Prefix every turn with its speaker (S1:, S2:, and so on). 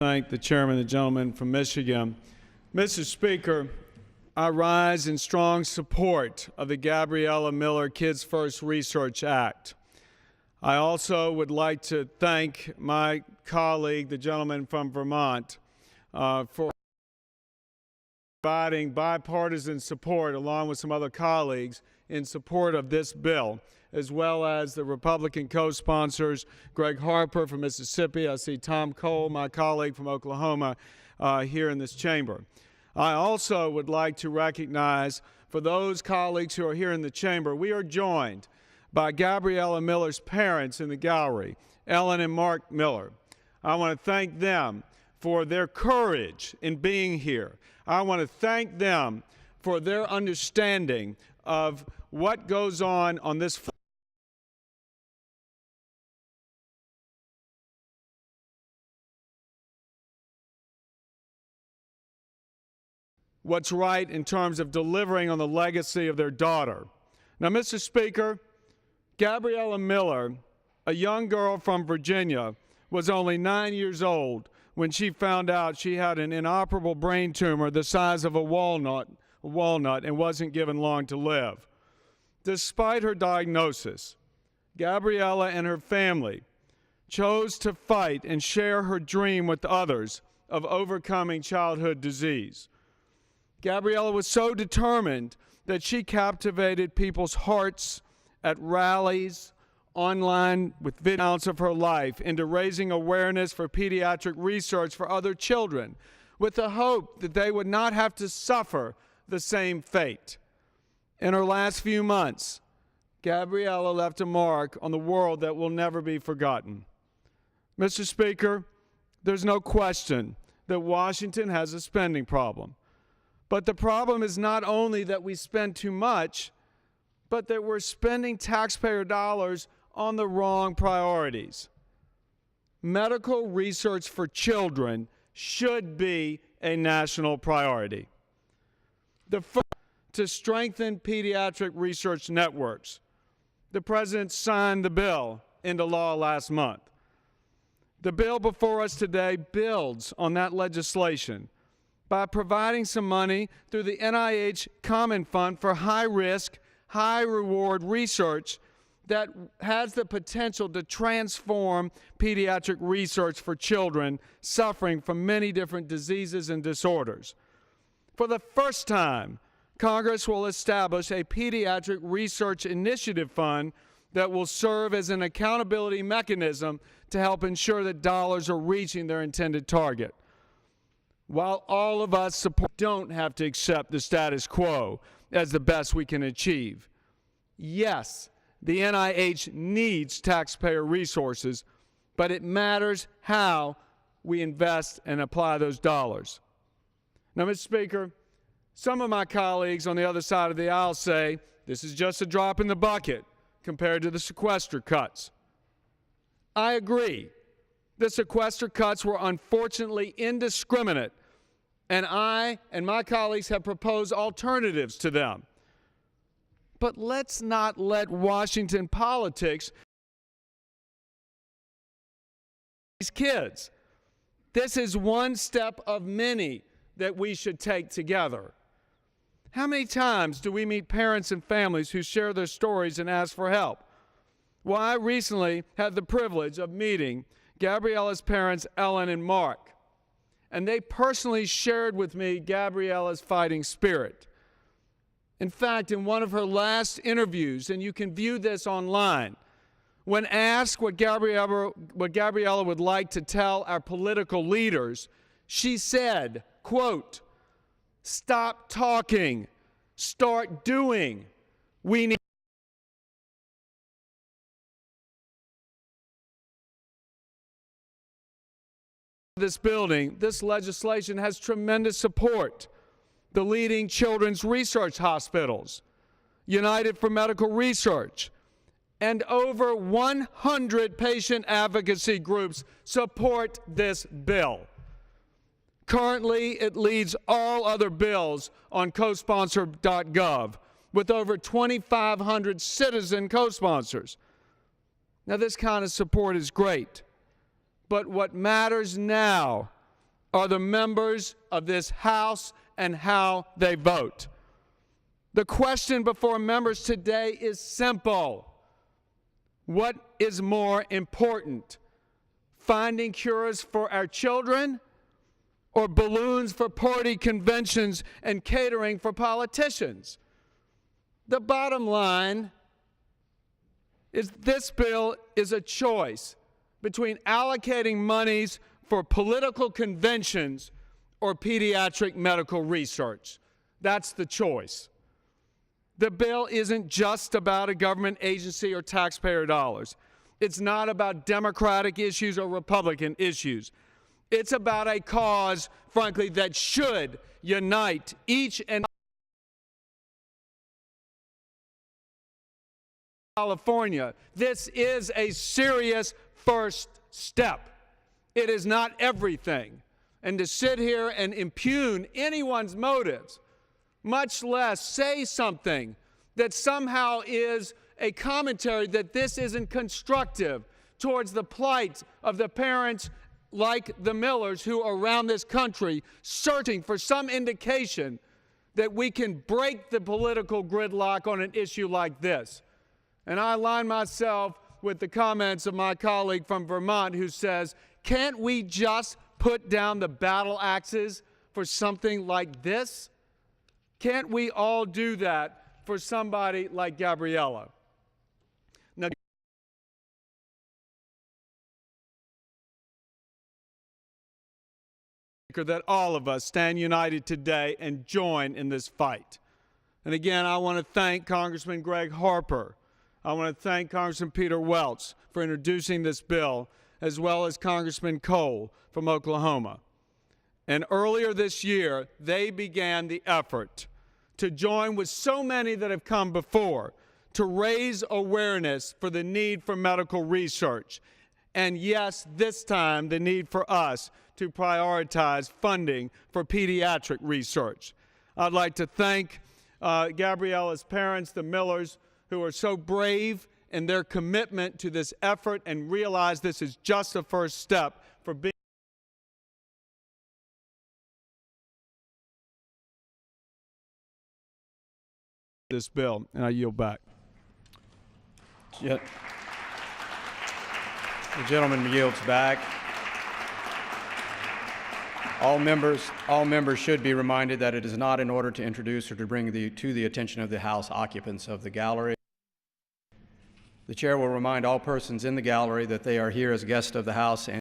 S1: Thank the chairman, the gentleman from Michigan. Mr. Speaker, I rise in strong support of the Gabriella Miller Kids First Research Act. I also would like to thank my colleague, the gentleman from Vermont, for providing bipartisan support, along with some other colleagues, in support of this bill, as well as the Republican co-sponsors, Greg Harper from Mississippi. I see Tom Cole, my colleague from Oklahoma, here in this chamber. I also would like to recognize, for those colleagues who are here in the chamber, we are joined by Gabriella Miller's parents in the gallery, Ellen and Mark Miller. I want to thank them for their courage in being here. I want to thank them for their understanding of what goes on this what's right in terms of delivering on the legacy of their daughter. Now, Mr. Speaker, Gabriella Miller, a young girl from Virginia, was only 9 years old when she found out she had an inoperable brain tumor the size of a walnut and wasn't given long to live. Despite her diagnosis, Gabriella and her family chose to fight and share her dream with others of overcoming childhood disease. Gabriella was so determined that she captivated people's hearts at rallies, online, with videos of her life, into raising awareness for pediatric research for other children, with the hope that they would not have to suffer the same fate. In her last few months, Gabriella left a mark on the world that will never be forgotten. Mr. Speaker, there's no question that Washington has a spending problem. But the problem is not only that we spend too much, but that we're spending taxpayer dollars on the wrong priorities. Medical research for children should be a national priority. The first, to strengthen pediatric research networks. The President signed the bill into law last month. The bill before us today builds on that legislation by providing some money through the NIH Common Fund for high-risk, high-reward research that has the potential to transform pediatric research for children suffering from many different diseases and disorders. For the first time, Congress will establish a Pediatric Research Initiative Fund that will serve as an accountability mechanism to help ensure that dollars are reaching their intended target. While all of us don't have to accept the status quo as the best we can achieve. Yes, the NIH needs taxpayer resources, but it matters how we invest and apply those dollars. Now, Mr. Speaker, some of my colleagues on the other side of the aisle say this is just a drop in the bucket compared to the sequester cuts. I agree. The sequester cuts were unfortunately indiscriminate, and I and my colleagues have proposed alternatives to them. But let's not let Washington politics these kids. This is one step of many that we should take together. How many times do we meet parents and families who share their stories and ask for help? Well, I recently had the privilege of meeting Gabriella's parents, Ellen and Mark, and they personally shared with me Gabriella's fighting spirit. In fact, in one of her last interviews, and you can view this online, when asked what Gabriella would like to tell our political leaders, she said, quote, "Stop talking, start doing. We need this building. This legislation has tremendous support. The leading children's research hospitals, United for Medical Research, and over 100 patient advocacy groups support this bill. Currently, it leads all other bills on cosponsor.gov with over 2,500 citizen co-sponsors. Now, this kind of support is great, but what matters now are the members of this House and how they vote. The question before members today is simple. What is more important? Finding cures for our children or balloons for party conventions and catering for politicians? The bottom line is this bill is a choice between allocating monies for political conventions or pediatric medical research. That's the choice. The bill isn't just about a government agency or taxpayer dollars. It's not about Democratic issues or Republican issues. It's about a cause, frankly, that should unite each and California. This is a serious first step. It is not everything. And to sit here and impugn anyone's motives, much less say something that somehow is a commentary that this isn't constructive towards the plight of the parents like the Millers who are around this country searching for some indication that we can break the political gridlock on an issue like this. And I align myself with the comments of my colleague from Vermont who says, can't we just put down the battle axes for something like this? Can't we all do that for somebody like Gabriella? Now, that all of us stand united today and join in this fight. And again, I want to thank Congressman Greg Harper. I want to thank Congressman Peter Welch for introducing this bill, as well as Congressman Cole from Oklahoma. And earlier this year, they began the effort to join with so many that have come before to raise awareness for the need for medical research. And yes, this time, the need for us to prioritize funding for pediatric research. I'd like to thank Gabriella's parents, the Millers, who are so brave in their commitment to this effort and realize this is just a first step for being this bill. And I yield back.
S2: The gentleman yields back. All members should be reminded that it is not in order to introduce or to bring to the attention of the House occupants of the gallery. The chair will remind all persons in the gallery that they are here as guests of the House and